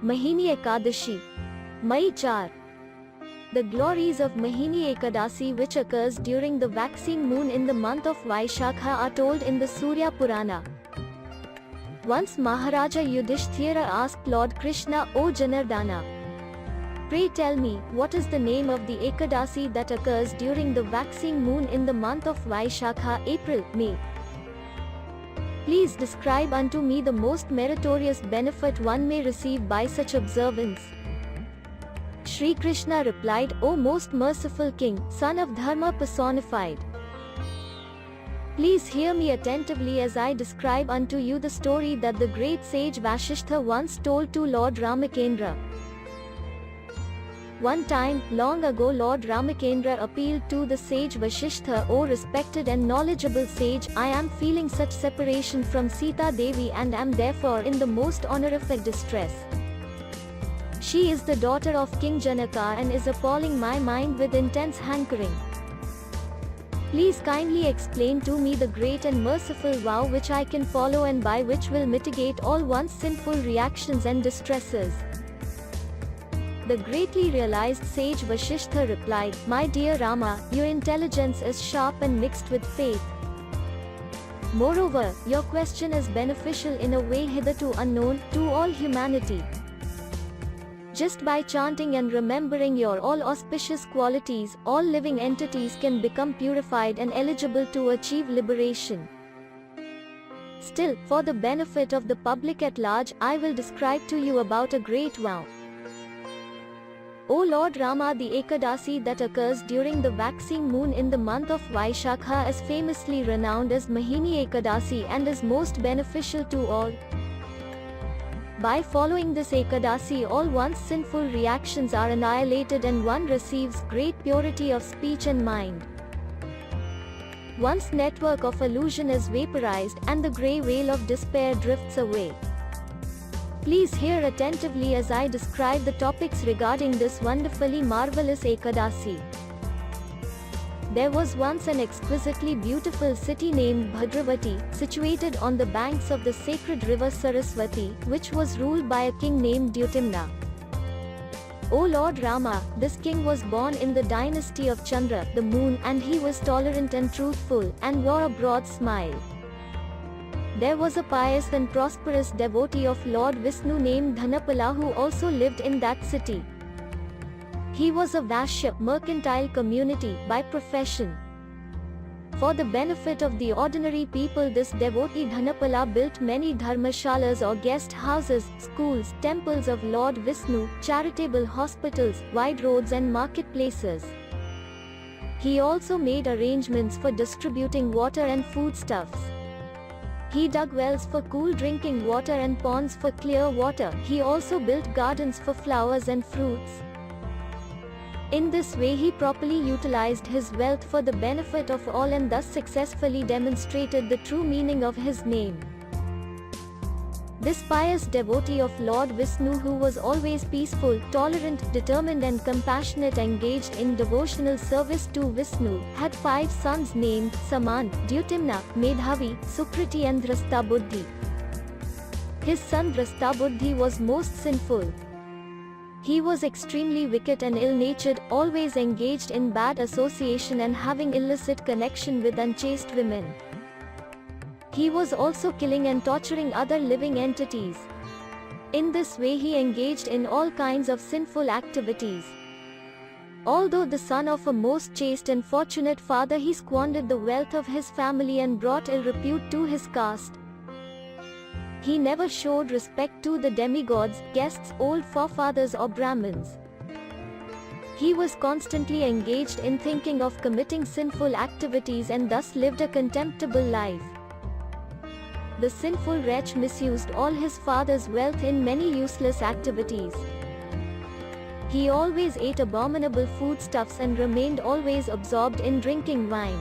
Mahini Ekadashi, Mai 4. The glories of Mahini Ekadasi, which occurs during the waxing moon in the month of Vaishakha, are told in the Surya Purana. Once Maharaja Yudhishthira asked Lord Krishna, "O Janardana, pray tell me, what is the name of the Ekadasi that occurs during the waxing moon in the month of Vaishakha, April, May? Please describe unto me the most meritorious benefit one may receive by such observance." Shri Krishna replied, "O most merciful king, son of Dharma personified, please hear me attentively as I describe unto you the story that the great sage Vasishtha once told to Lord Ramakendra. One time, long ago, Lord Ramakendra appealed to the sage Vasishtha, "O respected and knowledgeable sage, I am feeling such separation from Sita Devi and am therefore in the most honorific distress. She is the daughter of King Janaka and is appalling my mind with intense hankering. Please kindly explain to me the great and merciful vow which I can follow and by which will mitigate all one's sinful reactions and distresses." The greatly realized sage Vasishtha replied, "My dear Rama, your intelligence is sharp and mixed with faith. Moreover, your question is beneficial in a way hitherto unknown to all humanity. Just by chanting and remembering your all auspicious qualities, all living entities can become purified and eligible to achieve liberation. Still, for the benefit of the public at large, I will describe to you about a great vow. O Lord Rama, the Ekadasi that occurs during the waxing moon in the month of Vaishakha is famously renowned as Mahini Ekadasi and is most beneficial to all. By following this Ekadasi, all one's sinful reactions are annihilated and one receives great purity of speech and mind. One's network of illusion is vaporized and the grey veil of despair drifts away." Please hear attentively as I describe the topics regarding this wonderfully marvelous Ekadasi. There was once an exquisitely beautiful city named Bhadravati, situated on the banks of the sacred river Saraswati, which was ruled by a king named Deutimna. O Lord Rama, this king was born in the dynasty of Chandra, the moon, and he was tolerant and truthful, and wore a broad smile. There was a pious and prosperous devotee of Lord Vishnu named Dhanapala who also lived in that city. He was a Vaishya, mercantile community, by profession. For the benefit of the ordinary people, this devotee Dhanapala built many dharmashalas or guest houses, schools, temples of Lord Vishnu, charitable hospitals, wide roads and marketplaces. He also made arrangements for distributing water and foodstuffs. He dug wells for cool drinking water and ponds for clear water. He also built gardens for flowers and fruits. In this way he properly utilized his wealth for the benefit of all and thus successfully demonstrated the true meaning of his name. This pious devotee of Lord Vishnu, who was always peaceful, tolerant, determined and compassionate, engaged in devotional service to Vishnu, had 5 sons named Saman, Deutimna, Medhavi, Sukriti and Drashtabuddhi. His son Drashtabuddhi was most sinful. He was extremely wicked and ill-natured, always engaged in bad association and having illicit connection with unchaste women. He was also killing and torturing other living entities. In this way he engaged in all kinds of sinful activities. Although the son of a most chaste and fortunate father, he squandered the wealth of his family and brought ill repute to his caste. He never showed respect to the demigods, guests, old forefathers or Brahmins. He was constantly engaged in thinking of committing sinful activities and thus lived a contemptible life. The sinful wretch misused all his father's wealth in many useless activities. He always ate abominable foodstuffs and remained always absorbed in drinking wine.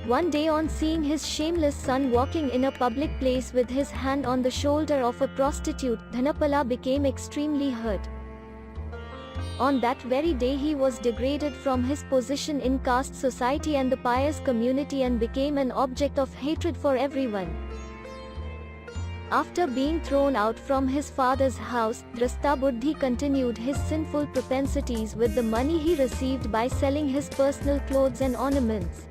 One day, on seeing his shameless son walking in a public place with his hand on the shoulder of a prostitute, Dhanapala became extremely hurt. On that very day he was degraded from his position in caste society and the pious community and became an object of hatred for everyone. After being thrown out from his father's house, Drashtabuddhi continued his sinful propensities with the money he received by selling his personal clothes and ornaments.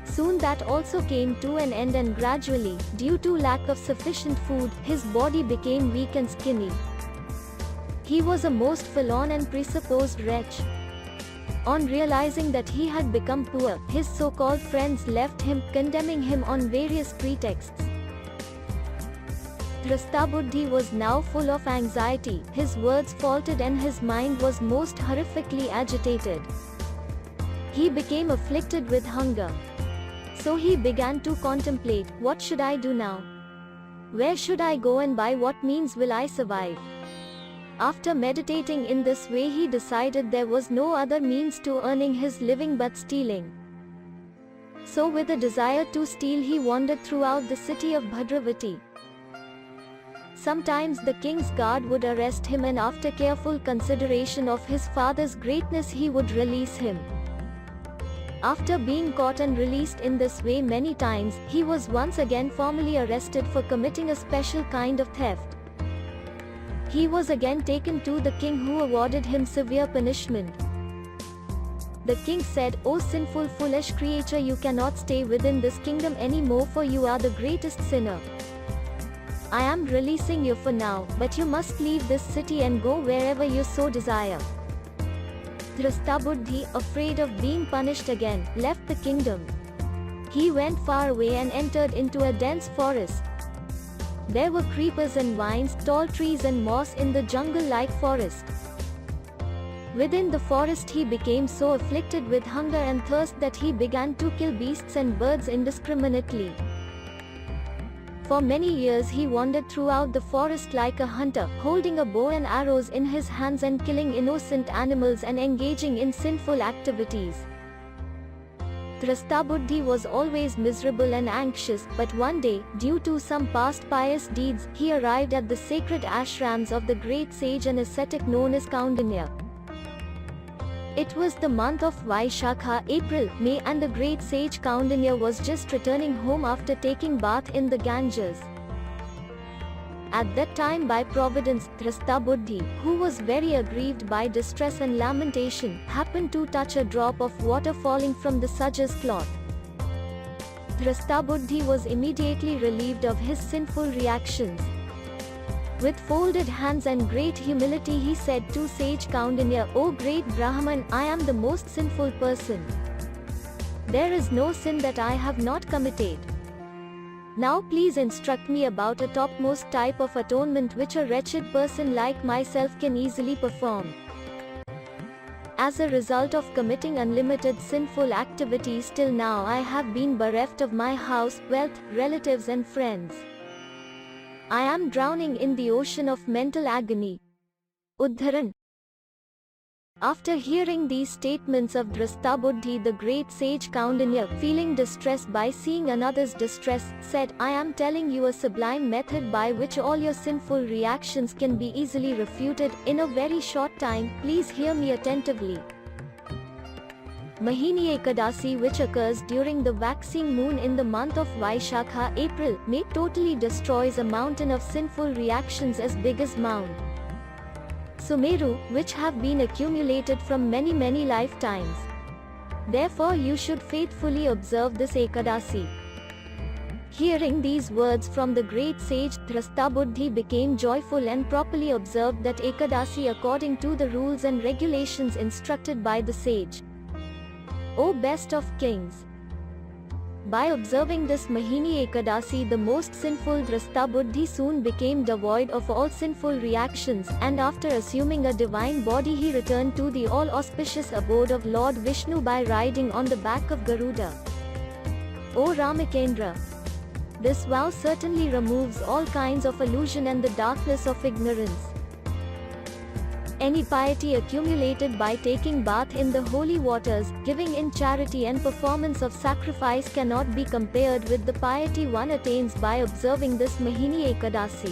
Soon that also came to an end, and gradually, due to lack of sufficient food, his body became weak and skinny. He was a most forlorn and presupposed wretch. On realizing that he had become poor, his so-called friends left him, condemning him on various pretexts. Drashtabuddhi was now full of anxiety, his words faltered and his mind was most horrifically agitated. He became afflicted with hunger. So he began to contemplate, what should I do now? Where should I go and by what means will I survive? After meditating in this way, he decided there was no other means to earning his living but stealing. So with a desire to steal, he wandered throughout the city of Bhadravati. Sometimes the king's guard would arrest him, and after careful consideration of his father's greatness he would release him. After being caught and released in this way many times, he was once again formally arrested for committing a special kind of theft. He was again taken to the king, who awarded him severe punishment. The king said, "O sinful, foolish creature, you cannot stay within this kingdom anymore, for you are the greatest sinner. I am releasing you for now, but you must leave this city and go wherever you so desire." Drashtabuddhi, afraid of being punished again, left the kingdom. He went far away and entered into a dense forest. There were creepers and vines, tall trees and moss in the jungle-like forest. Within the forest he became so afflicted with hunger and thirst that he began to kill beasts and birds indiscriminately. For many years he wandered throughout the forest like a hunter, holding a bow and arrows in his hands and killing innocent animals and engaging in sinful activities. Drashtabuddhi was always miserable and anxious, but one day, due to some past pious deeds, he arrived at the sacred ashrams of the great sage and ascetic known as Kaundinya. It was the month of Vaishakha, April, May, and the great sage Kaundinya was just returning home after taking bath in the Ganges. At that time, by providence, Drashtabuddhi, who was very aggrieved by distress and lamentation, happened to touch a drop of water falling from the Saja's cloth. Drashtabuddhi was immediately relieved of his sinful reactions. With folded hands and great humility he said to sage Kaundinya, "O great Brahman, I am the most sinful person. There is no sin that I have not committed. Now please instruct me about a topmost type of atonement which a wretched person like myself can easily perform. As a result of committing unlimited sinful activities till now, I have been bereft of my house, wealth, relatives and friends. I am drowning in the ocean of mental agony. Uddharan." After hearing these statements of Drashtabuddhi, the great sage Kaundinya, feeling distressed by seeing another's distress, said, "I am telling you a sublime method by which all your sinful reactions can be easily refuted, in a very short time. Please hear me attentively. Mahini Ekadasi, which occurs during the waxing moon in the month of Vaishakha, April, May, totally destroys a mountain of sinful reactions as big as Mount Sumeru, which have been accumulated from many lifetimes. Therefore you should faithfully observe this Ekadasi." Hearing these words from the great sage, Drashtabuddhi became joyful and properly observed that Ekadasi according to the rules and regulations instructed by the sage. O best of kings! By observing this Mahini Ekadasi, the most sinful Drashtabuddhi soon became devoid of all sinful reactions, and after assuming a divine body he returned to the all-auspicious abode of Lord Vishnu by riding on the back of Garuda. O Ramakendra! This vow certainly removes all kinds of illusion and the darkness of ignorance. Any piety accumulated by taking bath in the holy waters, giving in charity and performance of sacrifice cannot be compared with the piety one attains by observing this Mahini Ekadasi.